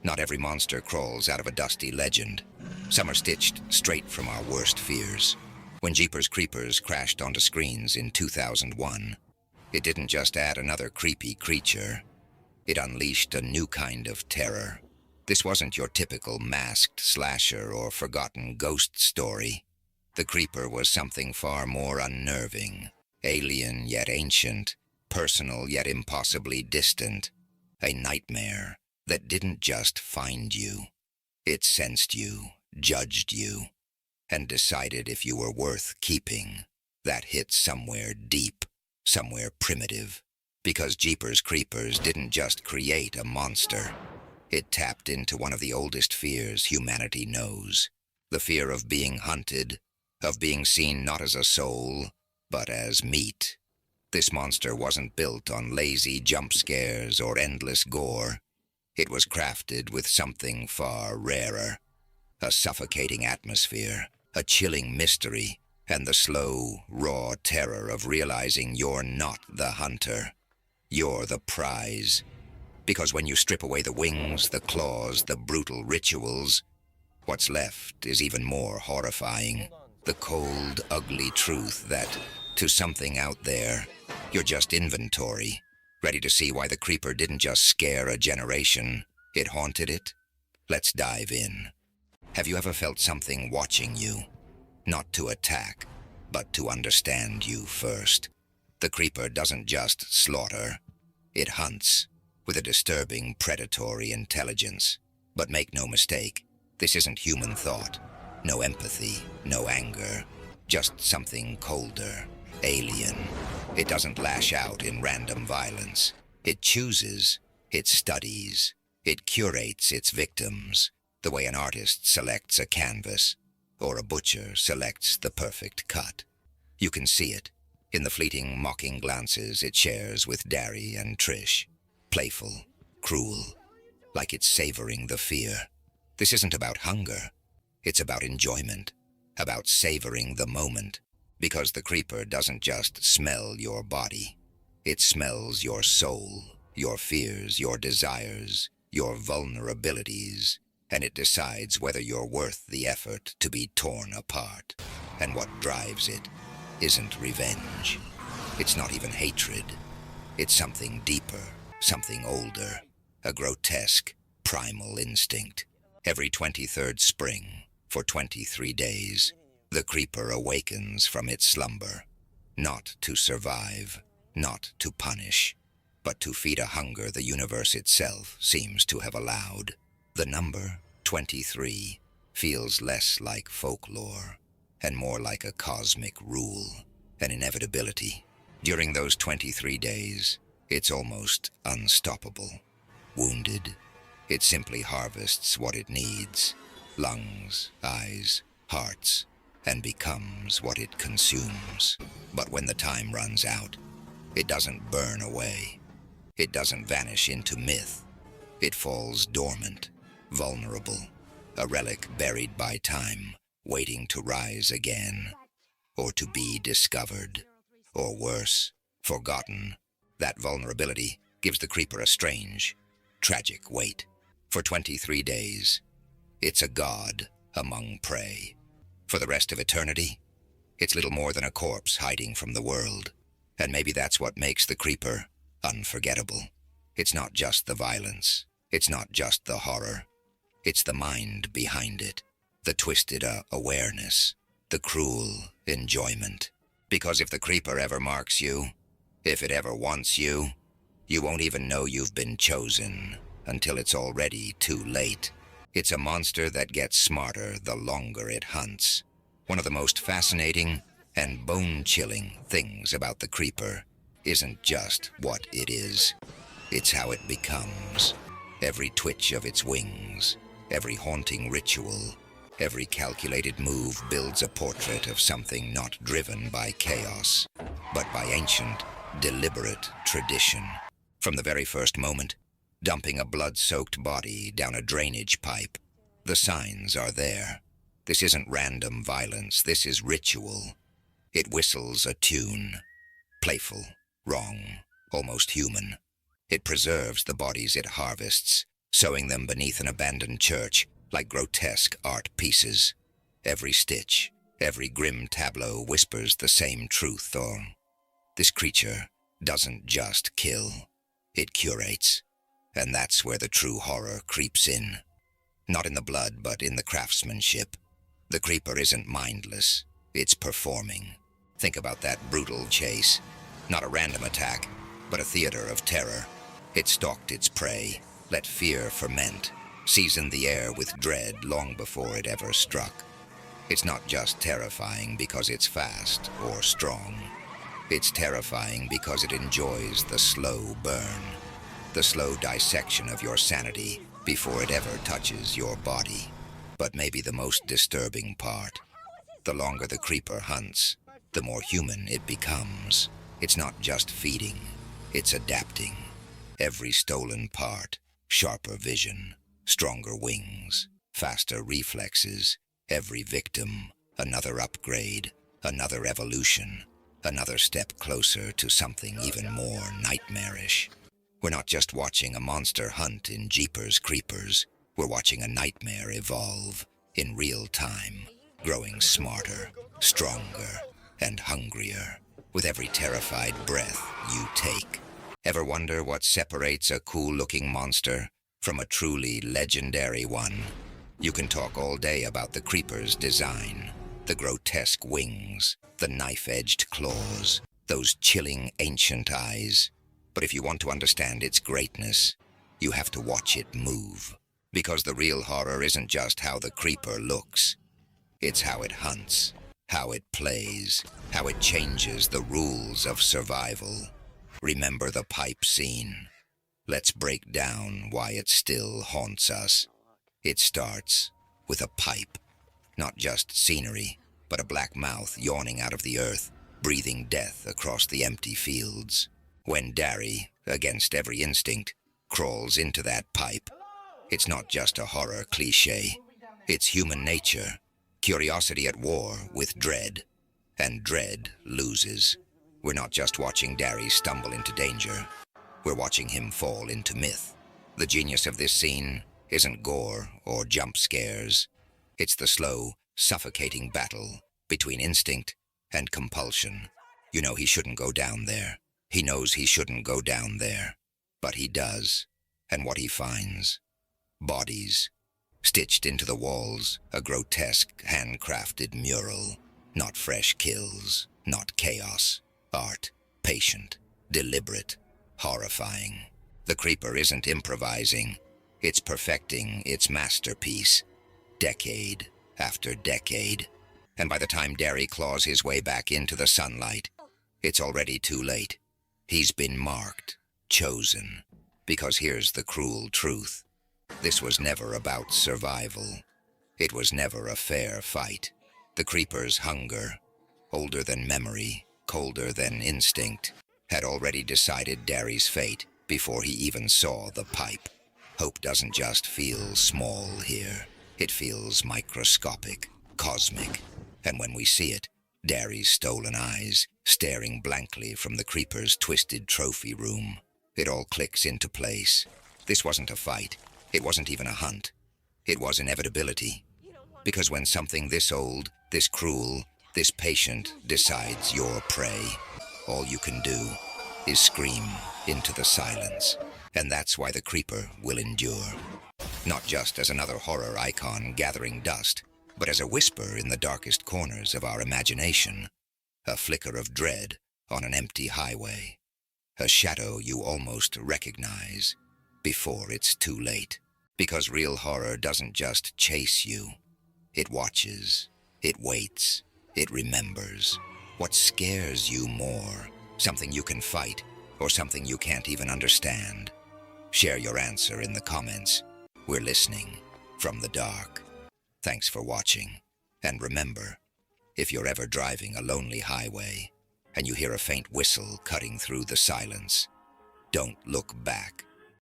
Not every monster crawls out of a dusty legend. Some are stitched straight from our worst fears. When Jeepers Creepers crashed onto screens in 2001, it didn't just add another creepy creature. It unleashed a new kind of terror. This wasn't your typical masked slasher or forgotten ghost story. The Creeper was something far more unnerving, alien yet ancient, personal yet impossibly distant. A nightmare that didn't just find you. It sensed you, judged you, and decided if you were worth keeping. That hit somewhere deep, somewhere primitive. Because Jeepers Creepers didn't just create a monster. It tapped into one of the oldest fears humanity knows. The fear of being hunted, of being seen not as a soul, but as meat. This monster wasn't built on lazy jump scares or endless gore. It was crafted with something far rarer. A suffocating atmosphere, a chilling mystery, and the slow, raw terror of realizing you're not the hunter. You're the prize. Because when you strip away the wings, the claws, the brutal rituals, what's left is even more horrifying. The cold, ugly truth that, to something out there, you're just inventory. Ready to see why the Creeper didn't just scare a generation, it haunted it? Let's dive in. Have you ever felt something watching you? Not to attack, but to understand you first. The Creeper doesn't just slaughter, it hunts, with a disturbing predatory intelligence. But make no mistake, this isn't human thought. No empathy, no anger, just something colder, alien. It doesn't lash out in random violence. It chooses, it studies, it curates its victims, the way an artist selects a canvas, or a butcher selects the perfect cut. You can see it in the fleeting, mocking glances it shares with Dari and Trish. Playful, cruel, like it's savoring the fear. This isn't about hunger. It's about enjoyment, about savoring the moment. Because the Creeper doesn't just smell your body. It smells your soul, your fears, your desires, your vulnerabilities, and it decides whether you're worth the effort to be torn apart. And what drives it isn't revenge. It's not even hatred. It's something deeper, something older, a grotesque, primal instinct. Every 23rd spring, for 23 days, the Creeper awakens from its slumber, not to survive, not to punish, but to feed a hunger the universe itself seems to have allowed. The number, 23, feels less like folklore, and more like a cosmic rule, an inevitability. During those 23 days, it's almost unstoppable. Wounded, it simply harvests what it needs, lungs, eyes, hearts, and becomes what it consumes. But when the time runs out, it doesn't burn away. It doesn't vanish into myth. It falls dormant, vulnerable, a relic buried by time, waiting to rise again, or to be discovered, or worse, forgotten. That vulnerability gives the Creeper a strange, tragic weight. For 23 days, it's a god among prey. For the rest of eternity, it's little more than a corpse hiding from the world. And maybe that's what makes the Creeper unforgettable. It's not just the violence. It's not just the horror. It's the mind behind it. The twisted awareness. The cruel enjoyment. Because if the Creeper ever marks you, if it ever wants you, you won't even know you've been chosen until it's already too late. It's a monster that gets smarter the longer it hunts. One of the most fascinating and bone-chilling things about the Creeper isn't just what it is. It's how it becomes. Every twitch of its wings, every haunting ritual, every calculated move builds a portrait of something not driven by chaos, but by ancient, deliberate tradition. From the very first moment, dumping a blood-soaked body down a drainage pipe, the signs are there. This isn't random violence, this is ritual. It whistles a tune, playful, wrong, almost human. It preserves the bodies it harvests, sewing them beneath an abandoned church like grotesque art pieces. Every stitch, every grim tableau whispers the same truth, though. This creature doesn't just kill, it curates. And that's where the true horror creeps in. Not in the blood, but in the craftsmanship. The creeper isn't mindless, it's performing. Think about that brutal chase. Not a random attack, but a theater of terror. It stalked its prey, let fear ferment, seasoned the air with dread long before it ever struck. It's not just terrifying because it's fast or strong. It's terrifying because it enjoys the slow burn, the slow dissection of your sanity before it ever touches your body. But maybe the most disturbing part, the longer the creeper hunts, the more human it becomes. It's not just feeding, it's adapting. Every stolen part, sharper vision, stronger wings, faster reflexes. Every victim, another upgrade, another evolution, another step closer to something even more nightmarish. We're not just watching a monster hunt in Jeepers Creepers. We're watching a nightmare evolve in real time, growing smarter, stronger, and hungrier with every terrified breath you take. Ever wonder what separates a cool-looking monster from a truly legendary one? You can talk all day about the creeper's design, the grotesque wings, the knife-edged claws, those chilling ancient eyes. But if you want to understand its greatness, you have to watch it move. Because the real horror isn't just how the creeper looks. It's how it hunts, how it plays, how it changes the rules of survival. Remember the pipe scene? Let's break down why it still haunts us. It starts with a pipe. Not just scenery, but a black mouth yawning out of the earth, breathing death across the empty fields. When Dari, against every instinct, crawls into that pipe, it's not just a horror cliché. It's human nature, curiosity at war with dread. And dread loses. We're not just watching Dari stumble into danger. We're watching him fall into myth. The genius of this scene isn't gore or jump scares. It's the slow, suffocating battle between instinct and compulsion. You know he shouldn't go down there. He knows he shouldn't go down there. But he does. And what he finds? Bodies. Stitched into the walls, a grotesque, handcrafted mural. Not fresh kills, not chaos. Art. Patient. Deliberate. Horrifying. The creeper isn't improvising. It's perfecting its masterpiece. Decade after decade. And by the time Dari claws his way back into the sunlight, it's already too late. He's been marked, chosen. Because here's the cruel truth. This was never about survival. It was never a fair fight. The creeper's hunger, older than memory, colder than instinct, had already decided Dari's fate before he even saw the pipe. Hope doesn't just feel small here. It feels microscopic, cosmic. And when we see it, Dari's stolen eyes, staring blankly from the creeper's twisted trophy room, it all clicks into place. This wasn't a fight. It wasn't even a hunt. It was inevitability. Because when something this old, this cruel, this patient decides you're prey, all you can do is scream into the silence. And that's why the creeper will endure. Not just as another horror icon gathering dust, but as a whisper in the darkest corners of our imagination. A flicker of dread on an empty highway. A shadow you almost recognize before it's too late. Because real horror doesn't just chase you. It watches, it waits, it remembers. What scares you more? Something you can fight, or something you can't even understand? Share your answer in the comments. We're listening from the dark. Thanks for watching. And remember, if you're ever driving a lonely highway and you hear a faint whistle cutting through the silence, don't look back.